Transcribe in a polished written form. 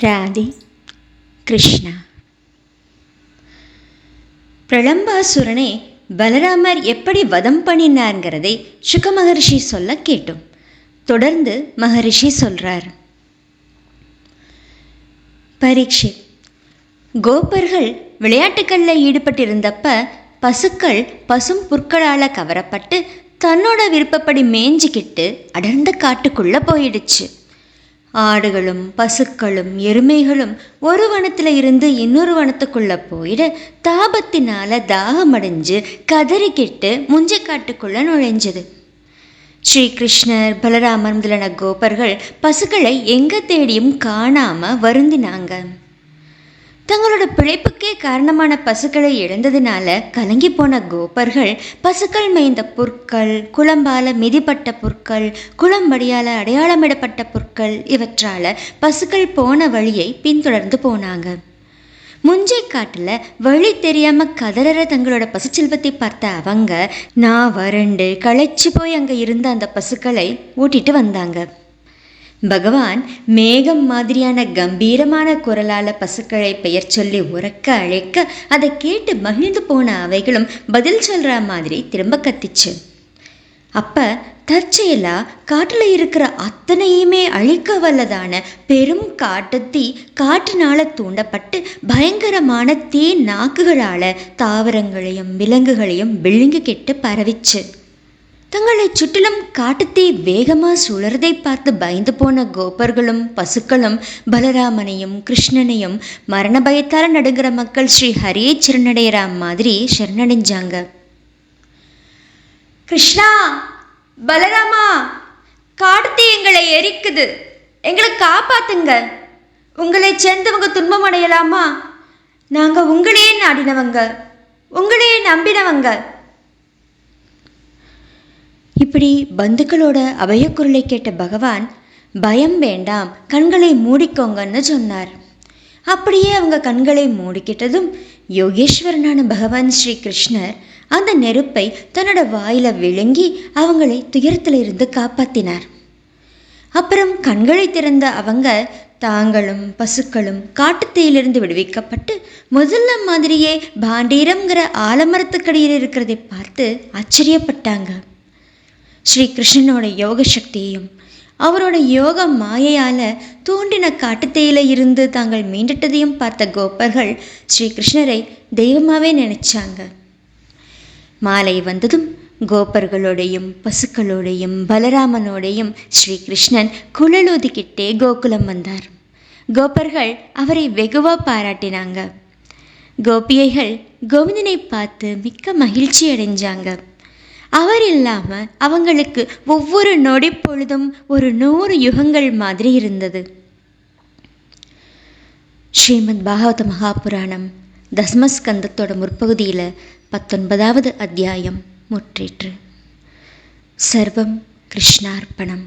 ராதே கிருஷ்ணா. பிரளம்பாசுரனை பலராமர் எப்படி வதம் பண்ணினார்ங்கிறதை சுக மகரிஷி சொல்ல கேட்டோம். தொடர்ந்து மகரிஷி சொல்றார். பரீட்சை, கோபர்கள் விளையாட்டுக்களில் ஈடுபட்டிருந்தப்ப பசுக்கள் பசும் புற்களால் கவரப்பட்டு தன்னோட விருப்பப்படி மேய்ஞ்சிக்கிட்டு அடர்ந்த காட்டுக்குள்ளே போயிடுச்சு. ஆடுகளும் பசுக்களும் எருமைகளும் ஒரு வனத்தில் இருந்து இன்னொரு வனத்துக்குள்ளே போயிட தாபத்தினால தாகமடைஞ்சு கதறிக்கிட்டு முஞ்சக்காட்டுக்குள்ளே நுழைஞ்சது. ஸ்ரீகிருஷ்ணர் பலராமர் முதலான கோபர்கள் பசுக்களை எங்கே தேடியும் காணாமல் வருந்தினாங்க. தங்களோட பிழைப்புக்கே காரணமான பசுக்களை இழந்ததினால கலங்கி போன கோபர்கள் பசுக்கள் மேய்ந்த புற்கள், குளம்பால மிதிப்பட்ட புற்கள், குளம்படியால் அடையாளமிடப்பட்ட புற்கள் இவற்றால் பசுக்கள் போன வழியை பின்தொடர்ந்து போனாங்க. முஞ்சை காட்டில் வழி தெரியாமல் கதற தங்களோட பசுச்செல்வத்தை பார்த்த அவங்க நான் வறண்டு களைச்சு போய் அங்கே இருந்த அந்த பசுக்களை ஓட்டிட்டு வந்தாங்க. பகவான் மேகம் மாதிரியான கம்பீரமான குரலால் பசுக்களை பெயர் சொல்லி உறக்க அழைக்க அதை கேட்டு மகிழ்ந்து போன அவைகளும் பதில் சொல்கிற மாதிரி திரும்ப கத்திச்சு. அப்போ தற்செயலா காட்டில் இருக்கிற அத்தனையுமே அழிக்க வல்லதான பெரும் காட்டுத்தீ காற்றினால தூண்டப்பட்டு பயங்கரமான தீ நாக்குகளால் தாவரங்களையும் விலங்குகளையும் விழுங்கிக்கிட்டு பரவிச்சு. தங்களை சுற்றிலும் காட்டுத்தீ வேகமாக சுழறதை பார்த்து பயந்து போன கோபர்களும் பசுக்களும் பலராமனையும் கிருஷ்ணனையும் மரண பயத்தால் நடுங்கிற மக்கள் ஸ்ரீ ஹரியை சரணடைகிற மாதிரி சரணடைஞ்சாங்க. கிருஷ்ணா, பலராமா, காட்டுத்தீ எங்களை எரிக்குது, எங்களை காப்பாத்துங்க. உங்களை சேர்ந்தவங்க துன்பம் அடையலாமா? நாங்கள் உங்களையே நாடினவங்க, உங்களையே நம்பினவங்க. இப்படி பந்துக்களோட அபயக்குரலை கேட்ட பகவான் பயம் வேண்டாம், கண்களை மூடிக்கோங்கன்னு சொன்னார். அப்படியே அவங்க கண்களை மூடிக்கிட்டதும் யோகேஸ்வரனான பகவான் ஸ்ரீ கிருஷ்ணர் அந்த நெருப்பை தன்னோட வாயில விழுங்கி அவங்களை துயரத்தில் இருந்து காப்பாத்தினார். அப்புறம் கண்களை திறந்த அவங்க தாங்களும் பசுக்களும் காட்டுத்தீயிலிருந்து விடுவிக்கப்பட்டு முதல்ல மாதிரியே பாண்டீரம்ங்கிற ஆலமரத்துக்கடியில் இருக்கிறதை பார்த்து ஆச்சரியப்பட்டாங்க. ஸ்ரீ கிருஷ்ணனோட யோக சக்தியையும் அவரோட யோக மாயையால் தூண்டின காட்டுத்தீயில இருந்து தாங்கள் மீண்டுட்டதையும் பார்த்த கோபர்கள் ஸ்ரீ கிருஷ்ணரை தெய்வமாகவே நினைச்சாங்க. மாலை வந்ததும் கோபர்களோடையும் பசுக்களோடையும் பலராமனோடையும் ஸ்ரீ கிருஷ்ணன் குழலூதிக்கிட்டே கோகுலம் வந்தார். கோபர்கள் அவரை வெகுவா பாராட்டினாங்க. கோபியைகள் கோவிந்தனை பார்த்து மிக்க மகிழ்ச்சி அடைஞ்சாங்க. அவர் இல்லாமல் அவங்களுக்கு ஒவ்வொரு நொடி பொழுதும் ஒரு 100 யுகங்கள் மாதிரி இருந்தது. ஸ்ரீமத் பாகவத மகாபுராணம் தசமஸ்கந்தத்தோட முற்பகுதியில் 19வது அத்தியாயம் முற்றிற்று. சர்வம் கிருஷ்ணார்ப்பணம்.